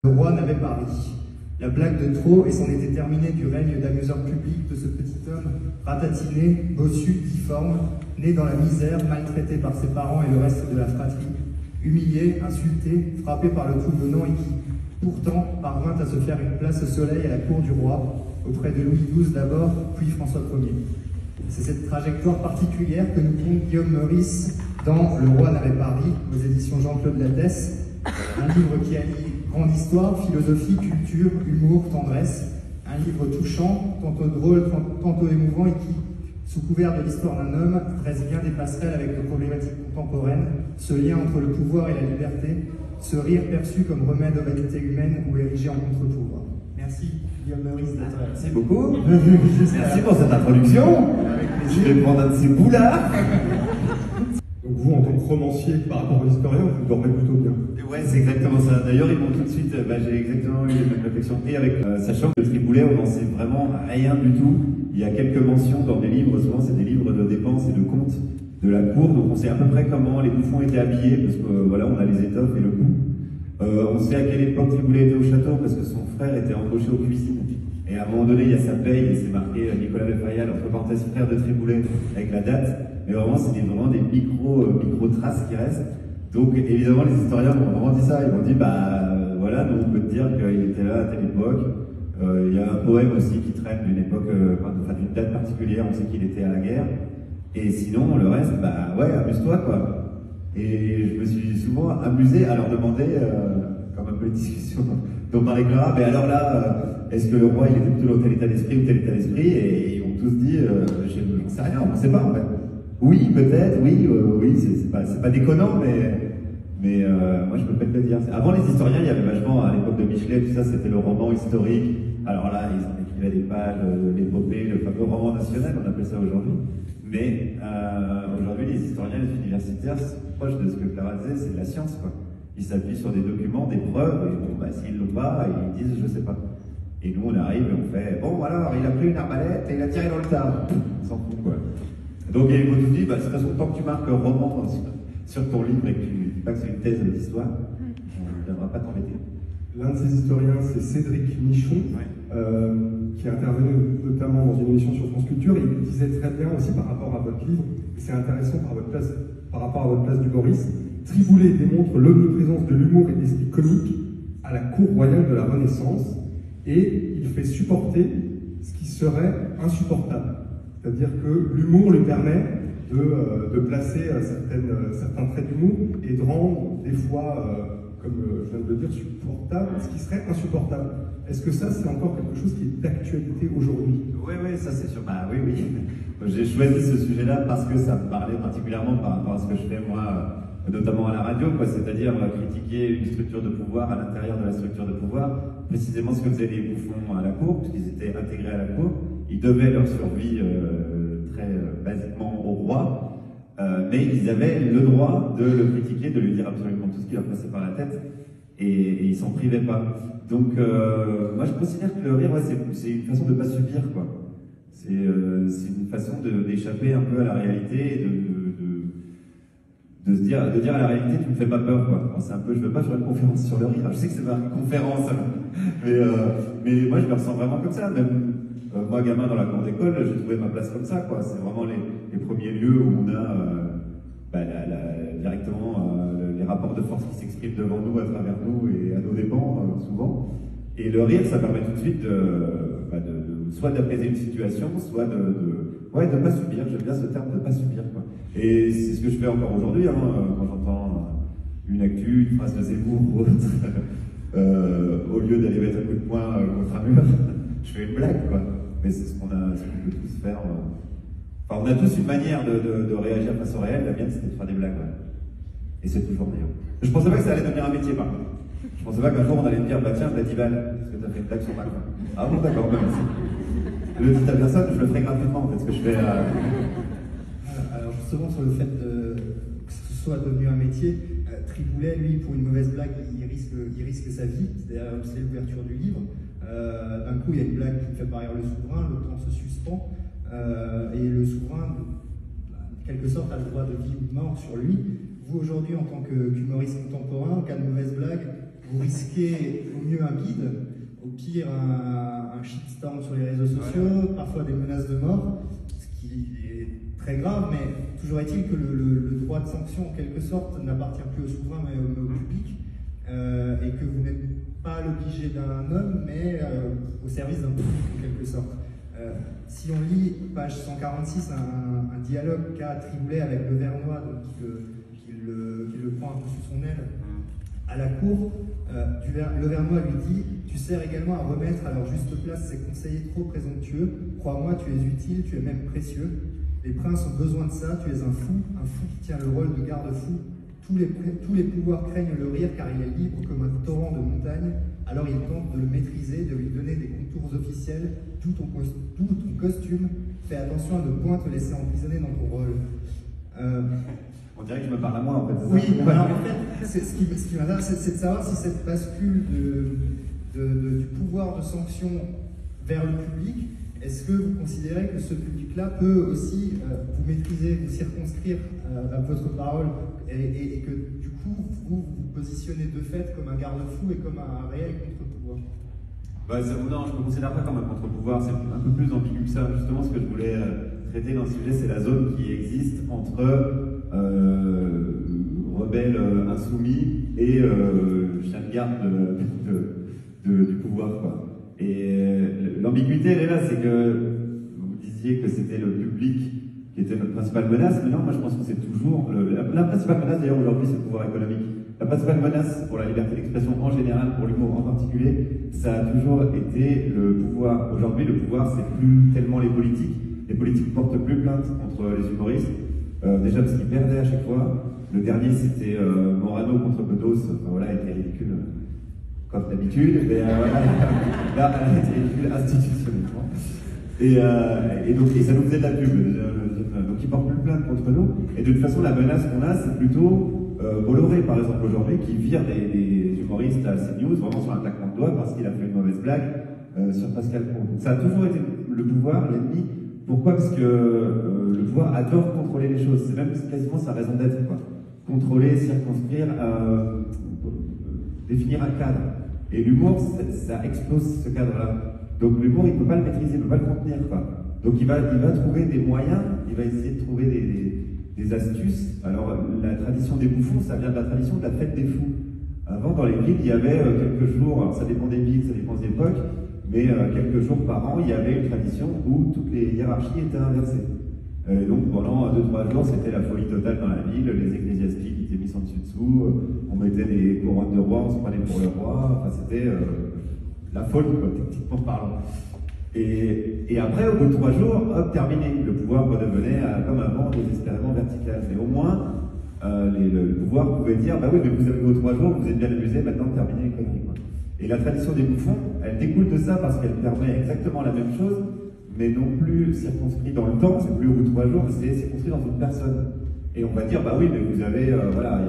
Le roi n'avait pas ri. La blague de trop et c'en était terminé du règne d'amuseur public de ce petit homme ratatiné, bossu, difforme, né dans la misère, maltraité par ses parents et le reste de la fratrie, humilié, insulté, frappé par le tout venant et qui, pourtant, parvint à se faire une place au soleil à la cour du roi, auprès de Louis XII d'abord, puis François Ier. C'est cette trajectoire particulière que nous compte Guillaume Meurice dans Le roi n'avait pas ri, aux éditions Jean-Claude Lattès, un livre qui allie grande histoire, philosophie, culture, humour, tendresse, un livre touchant, tantôt drôle, tantôt émouvant et qui, sous couvert de l'histoire d'un homme, dresse bien des passerelles avec nos problématiques contemporaines, ce lien entre le pouvoir et la liberté, ce rire perçu comme remède aux vanités humaines ou érigé en contre-pouvoir. Merci Guillaume Meurice d'être là. Merci beaucoup. Merci pour cette introduction. Je vais prendre un de ces boulards. Donc vous, en tant que romancier, par rapport aux historiens, vous dormez plutôt bien. Ouais, c'est exactement ça. D'ailleurs, ils m'ont tout de suite, j'ai exactement eu les mêmes réflexions. Et avec, sachant que le Triboulet, on n'en sait vraiment rien du tout. Il y a quelques mentions dans des livres, souvent c'est des livres de dépenses et de comptes de la cour, donc on sait à peu près comment les bouffons étaient habillés, parce que voilà, on a les étoffes et le goût. On sait à quelle époque Triboulet était au château, parce que son frère était embauché aux cuisines. Et à un moment donné, il y a sa paye, et c'est marqué Nicolas Lefayal, entre parenthèses, frère de Triboulet, avec la date. Mais vraiment, c'est vraiment des micro-traces qui restent. Donc, évidemment, les historiens m'ont vraiment dit ça. Ils m'ont dit, voilà, nous, on peut te dire qu'il était là à telle époque. Il y a un poème aussi qui traîne d'une époque, d'une date particulière. On sait qu'il était à la guerre. Et sinon, le reste, ouais, amuse-toi, quoi. Et je me suis souvent amusé à leur demander, comme un peu les discussions dont parlait Clara, mais alors là, est-ce que le roi, il était plutôt dans tel état d'esprit ou tel état d'esprit? Et ils ont tous dit, j'en sais rien, on ne sait pas, en fait. Oui, peut-être, oui, c'est pas déconnant, mais moi, je peux pas te le dire. Avant, les historiens, il y avait vachement, à l'époque de Michelet, tout ça, c'était le roman historique. Alors là, ils en écrivaient des pages, l'épopée, le fameux roman national, on appelle ça aujourd'hui. Mais aujourd'hui, les historiens, les universitaires, sont proches de ce que Clara disait, c'est de la science, quoi. Ils s'appuient sur des documents, des preuves, et bon, s'ils l'ont pas, ils disent je sais pas. Et nous, on arrive et on fait bon, alors, il a pris une arbalète et il a tiré dans le tas. On s'en fout, quoi. Donc, il vous dit, de toute façon, tant que tu marques roman sur ton livre et que tu dis pas que c'est une thèse d'histoire, on ne viendra pas t'embêter. L'un de ces historiens, c'est Cédric Michon, qui est intervenu notamment dans une émission sur France Culture, et il disait très bien aussi par rapport à votre livre, et c'est intéressant par rapport à votre place d'humoriste, Triboulet démontre l'omniprésence de l'humour et de l'esprit comique à la cour royale de la Renaissance, et il fait supporter ce qui serait insupportable. C'est-à-dire que l'humour lui permet de placer certains traits d'humour et de rendre des fois, comme je viens de le dire, supportable ce qui serait insupportable. Est-ce que ça, c'est encore quelque chose qui est d'actualité aujourd'hui? Oui, ça c'est sûr. Oui. J'ai choisi ce sujet-là parce que ça me parlait particulièrement par rapport à ce que je fais moi, notamment à la radio, c'est-à-dire critiquer une structure de pouvoir à l'intérieur de la structure de pouvoir, précisément ce que faisaient les bouffons à la cour, puisqu'ils étaient intégrés à la cour. Ils devaient leur survie très basiquement au roi, mais ils avaient le droit de le critiquer, de lui dire absolument tout ce qui leur passait par la tête, et ils s'en privaient pas. Donc moi je considère que le rire, c'est une façon de ne pas subir, quoi. C'est une façon d'échapper un peu à la réalité, de se dire à la réalité, tu me fais pas peur, quoi. Bon, c'est un peu, je veux pas faire une conférence sur le rire. Je sais que c'est pas une conférence, mais moi je me ressens vraiment comme ça. Même moi, gamin dans la cour d'école, j'ai trouvé ma place comme ça, quoi. C'est vraiment les premiers lieux où on a directement les rapports de force qui s'expriment devant nous, à travers nous et à nos dépens, souvent. Et le rire, ça permet tout de suite soit d'apaiser une situation, soit de ne pas subir. J'aime bien ce terme de ne pas subir, quoi. Et c'est ce que je fais encore aujourd'hui, quand j'entends une actu, une phrase de Zemmour ou autre, au lieu d'aller mettre un coup de poing contre un mur, je fais une blague, quoi. Mais c'est ce qu'on peut tous faire. Enfin, on a tous une manière de réagir face au réel. La mienne, c'était de faire des blagues, ouais. Et c'est toujours d'ailleurs. Je pensais pas que ça allait devenir un métier, par contre. Je pensais pas qu'un jour on allait me dire, tiens, Vladival, parce que t'as fait une blague sur ma quoi. Ah bon, d'accord, merci. Le dit à personne, je le ferai gratuitement, en fait, ce que je fais. Alors justement, sur le fait que ce soit devenu un métier, Triboulet, lui, pour une mauvaise blague, il risque sa vie. C'est l'ouverture du livre. D'un coup, il y a une blague qui fait barrir le souverain, le temps se suspend, et le souverain, en quelque sorte, a le droit de vie ou de mort sur lui. Vous, aujourd'hui, en tant qu'humoriste contemporain, en cas de mauvaise blague, vous risquez au mieux un bide, au pire un shitstorm sur les réseaux sociaux, parfois des menaces de mort, ce qui est très grave, mais toujours est-il que le droit de sanction, en quelque sorte, n'appartient plus au souverain mais au public, et que vous n'êtes pas l'obligé d'un homme, mais au service d'un public, en quelque sorte. Si on lit, page 146, un dialogue qu'a Triboulet avec Le Vernois, donc, qui le prend un peu sous son aile à la cour, Le Vernois lui dit « Tu sers également à remettre à leur juste place ces conseillers trop présomptueux. Crois-moi, tu es utile, tu es même précieux. Les princes ont besoin de ça, tu es un fou qui tient le rôle de garde-fou. Tous les pouvoirs craignent le rire car il est libre comme un torrent de montagne. Alors ils tentent de le maîtriser, de lui donner des contours officiels, d'où ton costume. Fais attention à ne point te laisser emprisonner dans ton rôle. » On dirait que je me parle à moi en fait. Oui, alors en fait, ce qui m'intéresse, c'est de savoir si cette bascule du pouvoir de sanction vers le public, est-ce que vous considérez que ce public-là peut aussi vous maîtriser, vous circonscrire à votre parole et que du coup, vous positionnez de fait comme un garde-fou et comme un réel contre-pouvoir? Non, je ne me considère pas comme un contre-pouvoir, c'est un peu plus ambigu que ça. Justement, ce que je voulais traiter dans ce sujet, c'est la zone qui existe entre rebelles insoumis et chien de garde du pouvoir, quoi. Et l'ambiguïté, elle est là, c'est que vous disiez que c'était le public qui était notre principale menace, mais non, moi je pense que c'est toujours... La principale menace, d'ailleurs, aujourd'hui, c'est le pouvoir économique. La principale menace pour la liberté d'expression en général, pour l'humour en particulier, ça a toujours été le pouvoir. Aujourd'hui, le pouvoir, c'est plus tellement les politiques. Les politiques portent plus plainte contre les humoristes, déjà parce qu'ils perdaient à chaque fois. Le dernier, c'était Morano contre Bedos, enfin voilà, était ridicule. Comme d'habitude, mais là, elle était ridicule institutionnellement. Et donc, ça nous faisait de la pub. Donc, ils portent plus plainte contre nous. Et de toute façon, la menace qu'on a, c'est plutôt Bolloré, par exemple, aujourd'hui, qui vire des humoristes à CNews, vraiment sur un claquement de doigts, parce qu'il a fait une mauvaise blague sur Pascal Pro. Donc, ça a toujours été le pouvoir, l'ennemi. Pourquoi? Parce que le pouvoir adore contrôler les choses. C'est même quasiment sa raison d'être, quoi. Contrôler, circonscrire, définir un cadre. Et l'humour, ça explose ce cadre-là. Donc l'humour, il ne peut pas le maîtriser, il ne peut pas le contenir, quoi. Donc il va trouver des moyens, il va essayer de trouver des astuces. Alors la tradition des bouffons, ça vient de la tradition de la fête des fous. Avant, dans les villes, il y avait quelques jours, alors ça dépend des villes, ça dépend des époques, mais quelques jours par an, il y avait une tradition où toutes les hiérarchies étaient inversées. Donc pendant 2-3 jours, c'était la folie totale dans la ville, les ecclésiastiques étaient mis en dessus-dessous, on mettait des couronnes de roi, on se prenait pour le roi, enfin c'était la folie, quoi, techniquement parlant. Et après, au bout de 3 jours, hop, terminé, le pouvoir redevenait comme avant, désespérément vertical. Mais au moins, le pouvoir pouvait dire, bah oui, mais vous avez vos 3 jours, vous êtes bien amusés, maintenant terminez les conneries, quoi. Et la tradition des bouffons, elle découle de ça parce qu'elle permet exactement la même chose, mais non plus circonscrit dans le temps, c'est plus au bout de 3 jours, c'est circonscrit dans une personne. Et on va dire, bah oui, mais vous avez, voilà,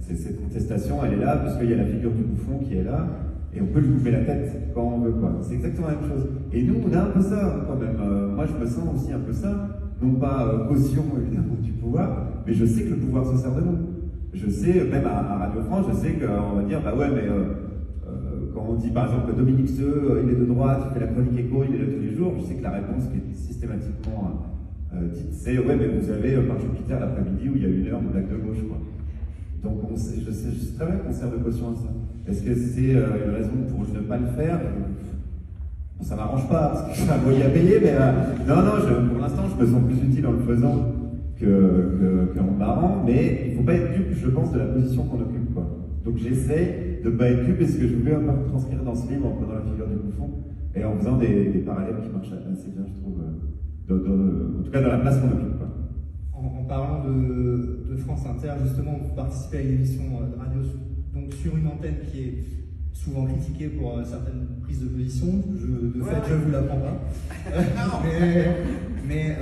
cette contestation, elle est là, parce qu'il y a la figure du bouffon qui est là, et on peut lui couper la tête quand on veut, quoi. C'est exactement la même chose. Et nous, on a un peu ça, quand même. Moi, je me sens aussi un peu ça, non pas caution, évidemment, du pouvoir, mais je sais que le pouvoir se sert de nous. Je sais, même à Radio France, je sais qu'on va dire, bah ouais, mais quand on dit par exemple que Dominique Seux, il est de droite, il fait la chronique écho, il est là tous les jours, je sais que la réponse qui est systématiquement dite, c'est ouais, mais vous avez par Jupiter l'après-midi où il y a 1 heure de blague de gauche, quoi. Donc je sais très bien qu'on sert de caution à ça. Est-ce que c'est une raison pour ne pas le faire? Bon, ça m'arrange pas, parce que je suis un loyer à payer, mais non, pour l'instant, je me sens plus utile en le faisant qu'en marrant, mais il ne faut pas être dupe, je pense, de la position qu'on occupe, quoi. Donc j'essaie de ne pas être dupe, et ce que je voulais un peu transcrire dans ce livre, en prenant la figure du bouffon, et en faisant des parallèles qui marchent assez bien, je trouve, en tout cas dans la place qu'on occupe, quoi. En parlant de France Inter, justement, vous participez à une émission de radio donc sur une antenne qui est souvent critiquée pour certaines prises de position. Je ne vous l'apprends pas. mais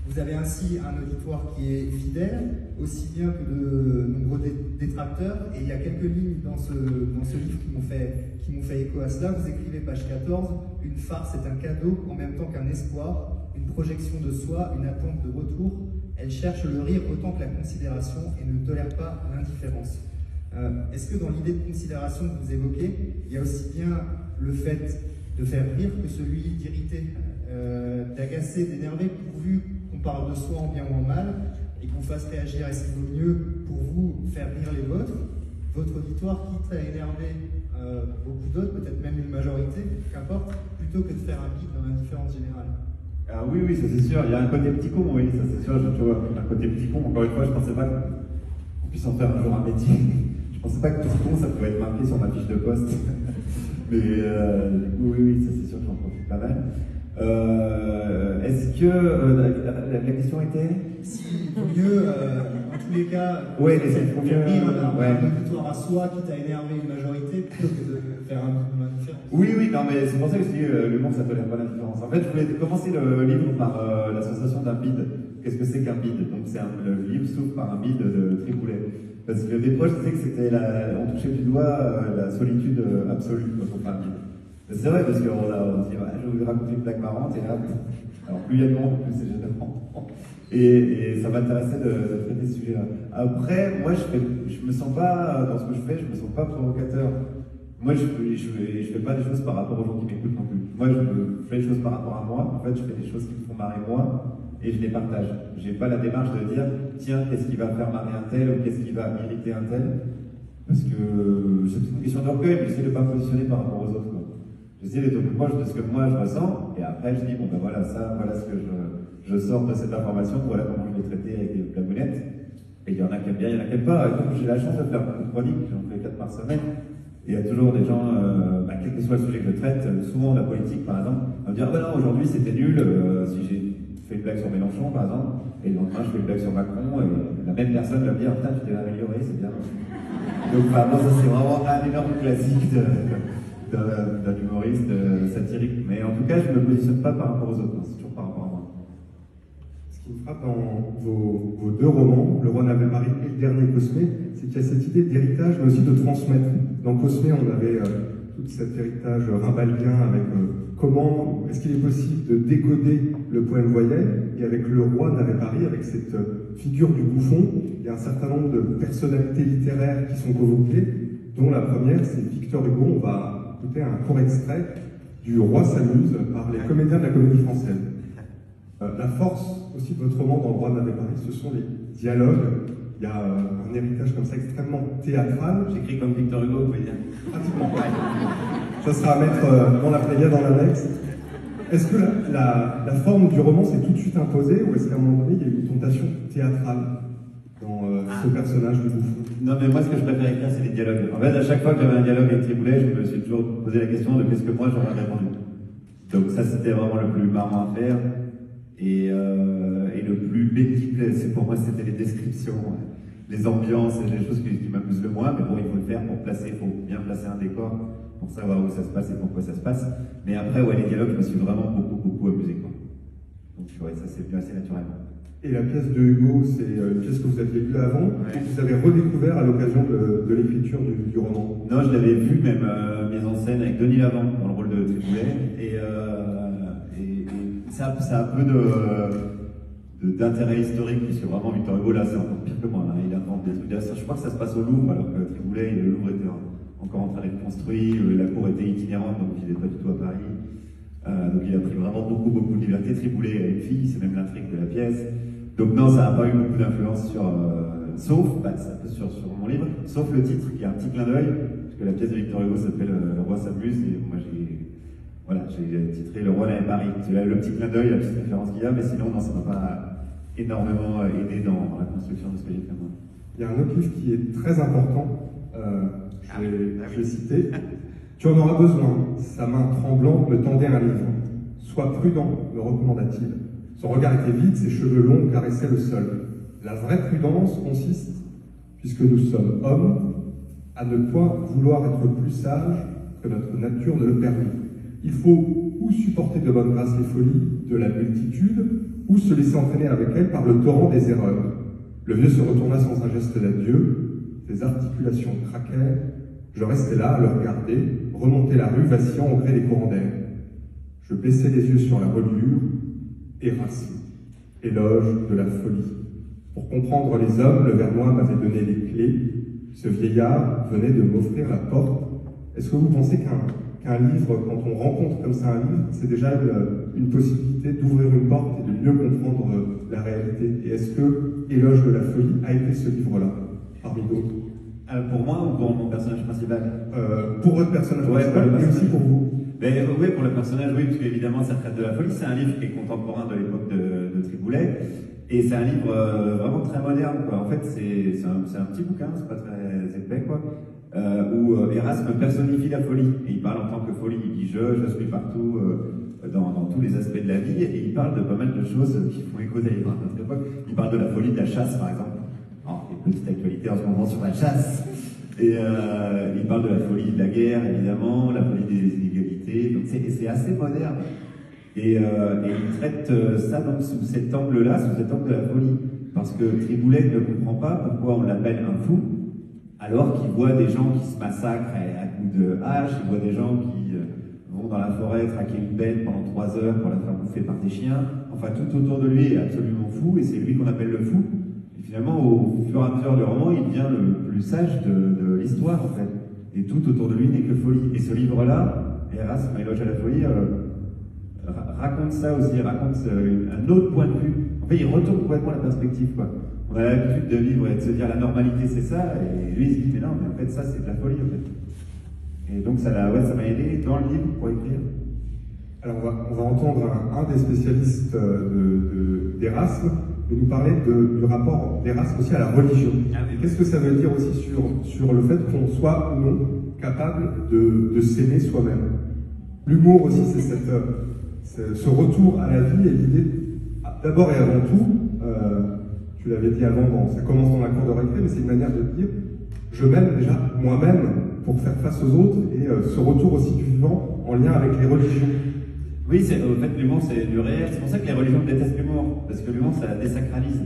vous avez ainsi un auditoire qui est fidèle, aussi bien que de nombreux détracteurs. Et il y a quelques lignes dans ce livre qui m'ont fait écho à cela. Vous écrivez, page 14, « Une farce est un cadeau en même temps qu'un espoir, une projection de soi, une attente de retour. Elle cherche le rire autant que la considération et ne tolère pas l'indifférence. » Est-ce que dans l'idée de considération que vous évoquez, il y a aussi bien le fait de faire rire que celui d'irriter, d'agacer, d'énerver, pourvu qu'on parle de soi en bien ou en mal, et qu'on fasse réagir? Est-ce qu'il vaut mieux pour vous faire rire les vôtres, votre auditoire, quitte à énerver beaucoup d'autres, peut-être même une majorité, qu'importe, plutôt que de faire un pic dans l'indifférence générale? Ah oui, oui, ça c'est sûr. Il y a un côté petit con, oui, ça c'est sûr. Tu vois, un côté petit con. Encore une fois, je pensais pas qu'on puisse en faire un jour un métier. Je pensais pas que petit con, ça pouvait être marqué sur ma fiche de poste. Mais du coup, oui, oui, ça c'est sûr que j'en profite pas mal. Est-ce que la question était Si, vaut mieux, en tous les cas, ouais, essayer de faire rire ouais. un auditoire à soi, quitte à énerver une majorité, plutôt que de faire un indifférence. Oui, oui, non, mais c'est pour ça que je dis l'humour, ça tolère pas l'indifférence. En fait, je voulais commencer le livre par la sensation d'un bide. Qu'est-ce que c'est qu'un bide? Donc, le livre s'ouvre par un bide de Triboulet. Parce que des fois, je disais que c'était on touchait du doigt la solitude absolue quand on fait un bide. C'est vrai, parce qu'on se dit, ouais, je vais vous raconter une blague marrante, et là, alors plus il y a de monde, plus c'est gênant. Et ça m'intéressait de traiter ce sujet-là. Après, moi, je me sens pas, dans ce que je fais, je me sens pas provocateur. Moi, je fais pas des choses par rapport aux gens qui m'écoutent non plus. Moi, je fais des choses par rapport à moi. En fait, je fais des choses qui me font marrer moi, et je les partage. J'ai pas la démarche de dire, tiens, qu'est-ce qui va faire marrer un tel, ou qu'est-ce qui va irriter un tel. Parce que c'est une question d'orgueil, mais j'essaie de pas me positionner par rapport aux autres, quoi. J'essaie d'être au plus proche de ce que moi je ressens, et après je dis, bon ben voilà ça, voilà ce que je sors de cette information, voilà comment je vais traiter avec des blagounettes. Et il y en a qui aiment bien, il y en a qui n'aiment pas. Et donc j'ai la chance de faire beaucoup de chroniques, j'en fais 4 par semaine. Et il y a toujours des gens, quel que soit le sujet que je traite, souvent la politique par exemple, on va me dire, ah ben non, aujourd'hui c'était nul, si j'ai fait une blague sur Mélenchon par exemple, et le lendemain je fais une blague sur Macron, et la même personne va me dire, putain, tu t'es amélioré, c'est bien. Donc moi ça c'est vraiment un énorme classique d'un humoriste satirique. Mais en tout cas, je ne me positionne pas par rapport aux autres, c'est toujours par rapport à moi. Ce qui me frappe dans vos deux romans, Le Roi n'avait Paris et le dernier Cosmé, c'est qu'il y a cette idée d'héritage, mais aussi de transmettre. Dans Cosmé, on avait tout cet héritage rimbaudien avec comment est-ce qu'il est possible de décoder le poème voyelle, et avec Le Roi n'avait Paris, avec cette figure du bouffon, il y a un certain nombre de personnalités littéraires qui sont convoquées, dont la première, c'est Victor Hugo. On va écouter un court extrait du Roi s'amuse par les comédiens de la Comédie Française. La force aussi de votre roman dans Le Roi n'avait Paris, ce sont les dialogues. Il y a un héritage comme ça extrêmement théâtral. J'écris comme Victor Hugo, vous pouvez dire. Pratiquement. Ça sera à mettre dans la Pléiade, dans l'annexe. Est-ce que la forme du roman s'est tout de suite imposée, ou est-ce qu'à un moment donné, il y a eu une tentation théâtrale dans ce personnage du bouffon? Non, mais moi, ce que je préfère écrire, c'est les dialogues. En fait, à chaque fois que j'avais un dialogue avec Triboulet, je me suis toujours posé la question de qu'est-ce que moi j'aurais répondu. Donc ça, c'était vraiment le plus marrant à faire. Et le plus pénible, c'est pour moi, c'était les descriptions, les ambiances, et les choses qui m'amusent le moins. Mais bon, il faut le faire pour placer, il faut bien placer un décor pour savoir où ça se passe et pourquoi ça se passe. Mais après, ouais, les dialogues, je me suis vraiment beaucoup amusé, quoi. Donc ouais, ça s'est venu assez naturellement. Et la pièce de Hugo, c'est une pièce que vous aviez lue avant, et que vous avez redécouvert à l'occasion de l'écriture du roman. Non, je l'avais vu même mise en scène avec Denis Lavant dans le rôle de Triboulet, et ça a un peu d'intérêt historique, puisque vraiment Victor Hugo là c'est encore pire que moi, là. Il invente des trucs. Je crois que ça se passe au Louvre, alors que Triboulet, le Louvre était encore en train d'être construit, la cour était itinérante, donc il n'était pas du tout à Paris. Donc il a pris vraiment beaucoup de liberté. Triboulet a une fille, c'est même l'intrigue de la pièce. Donc non, ça n'a pas eu beaucoup d'influence sur, sauf, c'est un peu sur mon livre, sauf le titre, qui a un petit clin d'œil, parce que la pièce de Victor Hugo s'appelle Le Roi s'amuse, et moi j'ai titré Le Roi n'avait Paris. C'est le petit clin d'œil, la petite référence qu'il y a, mais sinon non, ça m'a pas énormément aidé dans la construction de ce que j'ai fait moi. Il y a un autre livre qui est très important, je vais citer. Tu en auras besoin, sa main tremblante me tendait un livre. Sois prudent, me recommanda-t-il. Son regard était vide, ses cheveux longs caressaient le sol. La vraie prudence consiste, puisque nous sommes hommes, à ne point vouloir être plus sages que notre nature ne le permet. Il faut ou supporter de bonne grâce les folies de la multitude, ou se laisser entraîner avec elle par le torrent des erreurs. Le vieux se retourna sans un geste d'adieu, ses articulations craquèrent. Je restais là à le regarder, remonter la rue, vacillant au gré des courants d'air. Je baissais les yeux sur la reliure, Érasme, éloge de la folie. Pour comprendre les hommes, le Vernois m'avait donné les clés, ce vieillard venait de m'offrir la porte. Est-ce que vous pensez qu'un livre, quand on rencontre comme ça un livre, c'est déjà une possibilité d'ouvrir une porte et de mieux comprendre la réalité? Et est-ce que Éloge de la folie a été ce livre-là, parmi d'autres? Pour moi ou pour mon personnage principal? Pour votre personnage principal, mais aussi pour vous. Oui, pour le personnage, oui, parce qu'évidemment, ça traite de la folie. C'est un livre qui est contemporain de l'époque de Triboulet. Et c'est un livre vraiment très moderne, quoi. En fait, c'est un petit bouquin, c'est pas très épais, quoi, où Erasme personnifie la folie. Et il parle en tant que folie. Il dit je suis partout, dans tous les aspects de la vie. Et il parle de pas mal de choses qui font écho d'ailleurs à notre époque. Il parle de la folie de la chasse, par exemple. Une petite actualité en ce moment sur la chasse. Et il parle de la folie de la guerre, évidemment, la folie des inégalités. Donc c'est assez moderne. Et il traite ça donc sous cet angle-là, sous cet angle de la folie. Parce que Triboulet ne comprend pas pourquoi on l'appelle un fou, alors qu'il voit des gens qui se massacrent à coups de hache, il voit des gens qui vont dans la forêt traquer une bête pendant 3 heures pour la faire bouffer par des chiens. Enfin, tout autour de lui est absolument fou, et c'est lui qu'on appelle le fou. Et finalement, au fur et à mesure du roman, il devient le plus sage de l'histoire, en fait. Et tout autour de lui n'est que folie. Et ce livre-là, Erasme, Éloge à la folie, raconte ça aussi, raconte un autre point de vue. En fait, il retourne complètement la perspective, quoi. On a l'habitude de vivre et de se dire la normalité c'est ça, et lui il se dit mais non, mais en fait ça c'est de la folie en fait. Et donc ça m'a aidé dans le livre pour écrire. Alors on va entendre un des spécialistes d'Erasme nous parler du rapport d'Erasme aussi à la religion. Qu'est-ce que ça veut dire aussi sur le fait qu'on soit ou non capable de s'aimer soi-même? L'humour aussi, c'est ce retour à la vie et l'idée, d'abord et avant tout, tu l'avais dit avant, ça commence dans la cour de récré, mais c'est une manière de dire je m'aime déjà moi-même pour faire face aux autres, et ce retour aussi du vivant en lien avec les religions. Oui, en fait l'humour c'est du réel, c'est pour ça que les religions détestent l'humour, parce que l'humour ça désacralise.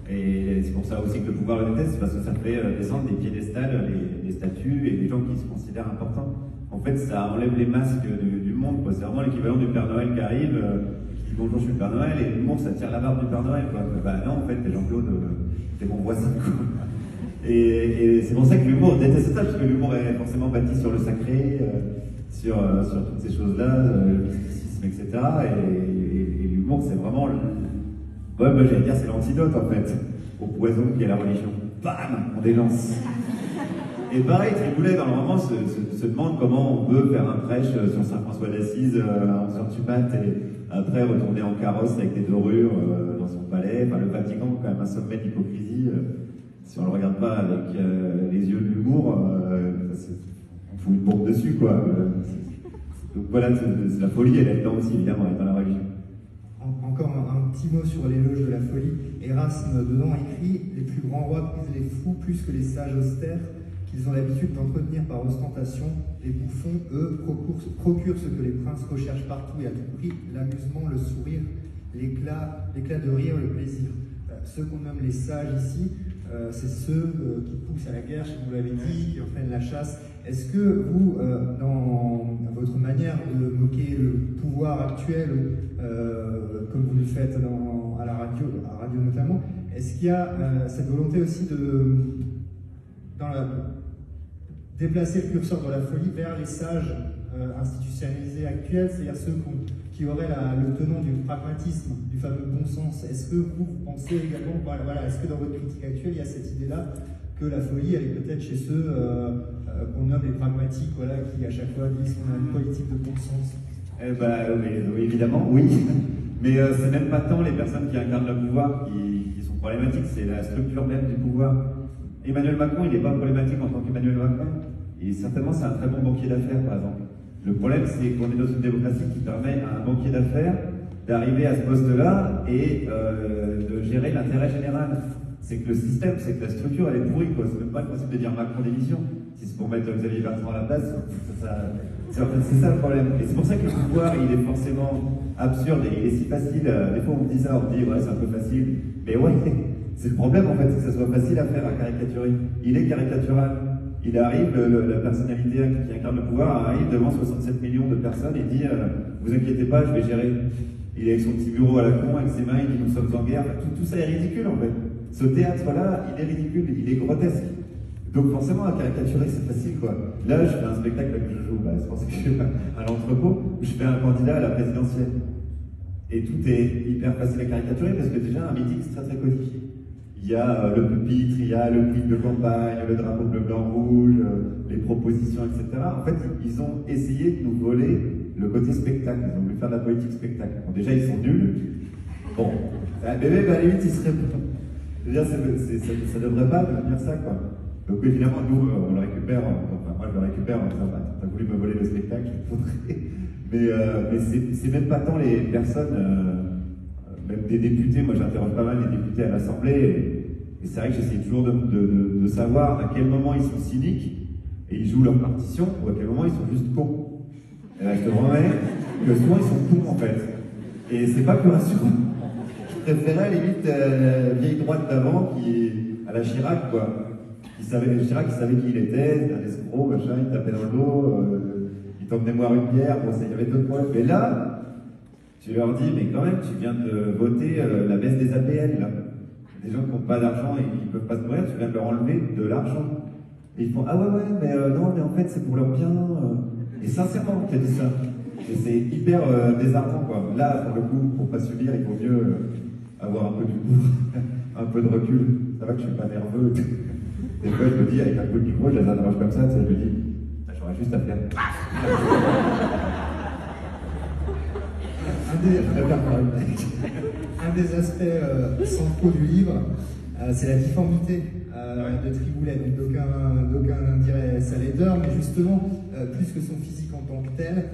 Et c'est pour ça aussi que le pouvoir le déteste, parce que ça fait descendre des piédestals les statues et les gens qui se considèrent importants. En fait, ça enlève les masques du monde, quoi. C'est vraiment l'équivalent du Père Noël qui arrive, qui dit bonjour, je suis le Père Noël, et l'humour, ça tire la barbe du Père Noël, quoi. Bah non, en fait, t'es Jean-Claude, t'es mon voisin, quoi. Et c'est pour ça que l'humour déteste ça, parce que l'humour est forcément bâti sur le sacré, sur toutes ces choses-là, le mysticisme, etc. Et l'humour, c'est vraiment j'allais dire, c'est l'antidote, en fait, au poison qui est la religion. Bam, on dénonce. Et pareil, Triboulet, dans le roman, se demande comment on peut faire un prêche sur Saint-François d'Assise à 11h du mat et après retourner en carrosse avec des dorures dans son palais. Enfin, le Vatican, quand même, un sommet d'hypocrisie. Si on le regarde pas avec les yeux de l'humour, on fout une bombe dessus, quoi. Donc voilà, la folie, elle est dedans aussi, évidemment, elle est dans la religion. Encore un petit mot sur l'éloge de la folie. Erasme, dedans, écrit « Les plus grands rois prisent les fous plus que les sages austères, qu'ils ont l'habitude d'entretenir par ostentation. Les bouffons, eux, procurent ce que les princes recherchent partout et à tout prix, l'amusement, le sourire, l'éclat de rire, le plaisir. » Ceux qu'on nomme les sages ici, c'est ceux qui poussent à la guerre, comme vous l'avez dit, qui entraînent la chasse. Est-ce que vous, dans votre manière de moquer le pouvoir actuel, comme vous le faites à la radio notamment, est-ce qu'il y a cette volonté aussi de déplacer le curseur de la folie vers les sages institutionnalisés actuels, c'est-à-dire ceux qui auraient le tenant du pragmatisme, du fameux bon sens? Est-ce que vous pensez également, est-ce que dans votre critique actuelle, il y a cette idée-là que la folie, elle est peut-être chez ceux qu'on nomme les pragmatiques, qui à chaque fois disent qu'on a une politique de bon sens? Oui, évidemment, oui. Mais c'est même pas tant les personnes qui incarnent le pouvoir qui sont problématiques, c'est la structure même du pouvoir. Emmanuel Macron, il n'est pas problématique en tant qu'Emmanuel Macron, et certainement c'est un très bon banquier d'affaires, par exemple. Le problème, c'est qu'on est dans une démocratie qui permet à un banquier d'affaires d'arriver à ce poste-là et de gérer l'intérêt général. C'est que le système, c'est que la structure, elle est pourrie, quoi. C'est même pas le principe de dire Macron démission. Si c'est pour mettre Xavier Bertrand à la place, c'est ça le problème. Et c'est pour ça que le pouvoir, il est forcément absurde et il est si facile. Des fois, on dit ça, on dit, ouais, c'est un peu facile. Mais ouais, c'est le problème, en fait, c'est que ça soit facile à faire, à caricaturer. Il est caricatural. Il arrive, la personnalité qui incarne le pouvoir arrive devant 67 millions de personnes et dit vous inquiétez pas, je vais gérer. Il est avec son petit bureau à la con, avec ses mains, il dit nous sommes en guerre. Tout ça est ridicule en fait. Ce théâtre-là, il est ridicule, il est grotesque. Donc forcément, à caricaturer, c'est facile, quoi. Là, je fais un spectacle que je joue, bah, c'est pour ça que je suis à l'entrepôt, où je fais un candidat à la présidentielle. Et tout est hyper facile à caricaturer, parce que déjà, un meeting, c'est très très codifié. Il y a le pupitre, il y a le clip de campagne, le drapeau bleu, blanc, rouge, les propositions, etc. En fait, ils ont essayé de nous voler le côté spectacle. Ils ont voulu faire de la politique spectacle. Bon, déjà, ils sont nuls. Bon, un bébé, bah, à la limite, il serait bon. Je veux dire, ça devrait pas devenir ça, quoi. Donc évidemment, nous, on le récupère, enfin moi je le récupère en disant, bah, t'as voulu me voler le spectacle, je vais te montrer. Mais c'est même pas tant les personnes, même des députés, moi j'interroge pas mal les députés à l'Assemblée, et c'est vrai que j'essaie toujours de savoir à quel moment ils sont cyniques, et ils jouent leur partition, ou à quel moment ils sont juste cons. Et là je te promets que souvent ils sont cons en fait. Et c'est pas plus rassurant. Je préférais à la limite la vieille droite d'avant qui est à la Chirac, quoi. Chirac, il savait qui il était, c'était un escroc, machin, il tapait dans le dos, il t'emmenait boire une bière, bon, il y avait d'autres problèmes. Mais là, tu leur dis, mais quand même, tu viens de voter la baisse des APL, là. Des gens qui n'ont pas d'argent et qui ne peuvent pas se nourrir, tu viens de leur enlever de l'argent. Et ils font, ah ouais, mais non, mais en fait, c'est pour leur bien. Et sincèrement, tu as dit ça. Et c'est hyper désarmant, quoi. Là, pour le coup, pour pas subir, il vaut mieux avoir un peu d'humour, un peu de recul. Ça va que je suis pas nerveux. Des fois, je me dis, avec un coup de micro, je les interroge comme ça, tu sais, je me dis, bah, j'aurais juste à faire. Un des aspects centraux du livre, c'est la difformité de Triboulet. Donc d'aucuns diraient sa laideur, mais justement, plus que son physique en tant que tel,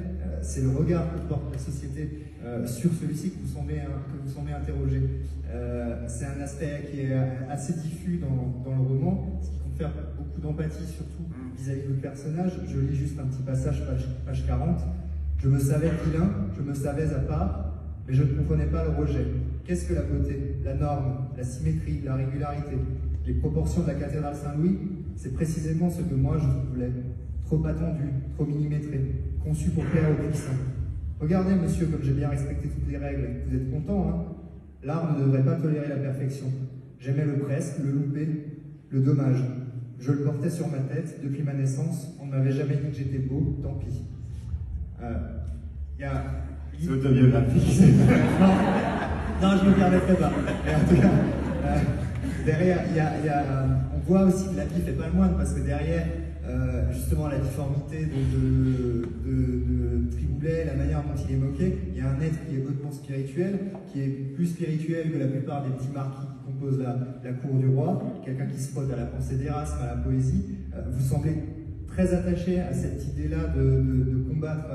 c'est le regard que porte la société sur celui-ci que vous semblez interroger. C'est un aspect qui est assez diffus dans le roman, ce qui confère beaucoup d'empathie, surtout vis-à-vis de votre personnage. Je lis juste un petit passage, page 40. Je me savais vilain, je me savais à part, mais je ne comprenais pas le rejet. Qu'est-ce que la beauté, la norme, la symétrie, la régularité, les proportions de la cathédrale Saint-Louis? C'est précisément ce que moi je voulais. Trop attendu, trop millimétré, conçu pour plaire aux puissants. Regardez, monsieur, comme j'ai bien respecté toutes les règles. Vous êtes content, hein? L'art ne devrait pas tolérer la perfection. J'aimais le presque, le loupé, le dommage. Je le portais sur ma tête depuis ma naissance. On ne m'avait jamais dit que j'étais beau, tant pis. C'est autobiographique. Non, je ne me permettrai pas. Mais en tout cas, derrière, on voit aussi que la vie ne fait pas le moindre, parce que derrière, justement, la difformité de Triboulet, la manière dont il est moqué, il y a un être qui est hautement spirituel, qui est plus spirituel que la plupart des petits marquis qui composent la cour du roi, quelqu'un qui se frotte à la pensée d'Erasme, à la poésie. Vous semblez très attaché à cette idée-là de combattre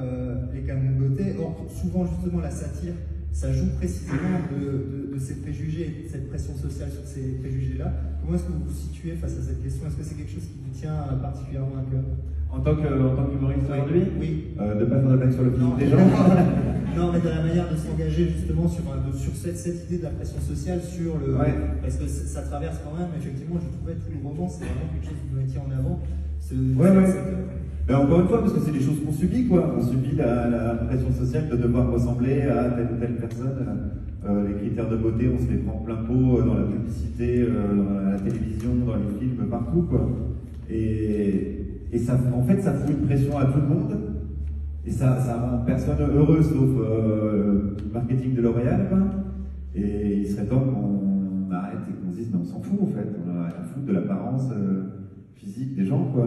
les canons de beauté. Or, souvent, justement, la satire, ça joue précisément de ces préjugés, de cette pression sociale sur ces préjugés-là. Comment est-ce que vous vous situez face à cette question? Est-ce que c'est quelque chose qui vous tient particulièrement à cœur? En tant qu'humoriste aujourd'hui? Oui. De ne pas faire de blague sur le physique des gens? Non, mais de la manière de s'engager justement sur cette idée de la pression sociale, sur le... Ouais. Parce que ça traverse quand même, effectivement, je trouvais tout le roman, c'est vraiment quelque chose que vous mettiez en avant. Mais encore une fois, parce que c'est des choses qu'on subit, quoi. On subit la pression sociale de devoir ressembler à telle ou telle personne. Les critères de beauté, on se les prend plein pot dans la publicité, dans la télévision, dans les films, partout, quoi. Et ça, en fait, ça fout une pression à tout le monde. Et ça rend personne heureux, sauf le marketing de L'Oréal, quoi. Et il serait temps qu'on arrête et qu'on se dise, mais on s'en fout, en fait. On a rien à foutre de l'apparence physique des gens, quoi.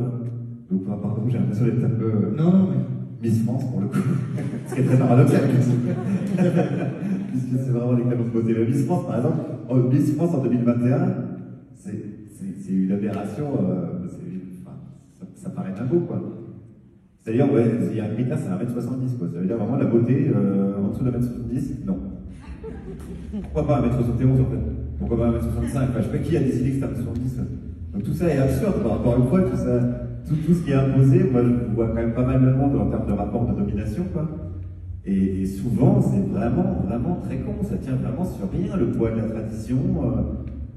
Donc, pardon, j'ai l'impression d'être un peu non, mais... Miss France, pour le coup. Ce qui est très paradoxal, puisque c'est vraiment des canons de beauté. Miss France, par exemple, Miss France en 2021, c'est une aberration, ça paraît dingo, quoi. C'est-à-dire, ouais, il y a un critère, c'est 1m70, quoi. Ça veut dire vraiment la beauté en dessous de 1m70, non. Pourquoi pas 1m71, en fait? Pourquoi pas 1m65? Enfin, je sais pas qui a décidé que c'était 1m70. Donc tout ça est absurde, par rapport à une fois, tout ce qui est imposé, moi je vois quand même pas mal de monde en termes de rapport de domination, quoi. Et souvent, c'est vraiment très con, ça tient vraiment sur rien, le poids de la tradition,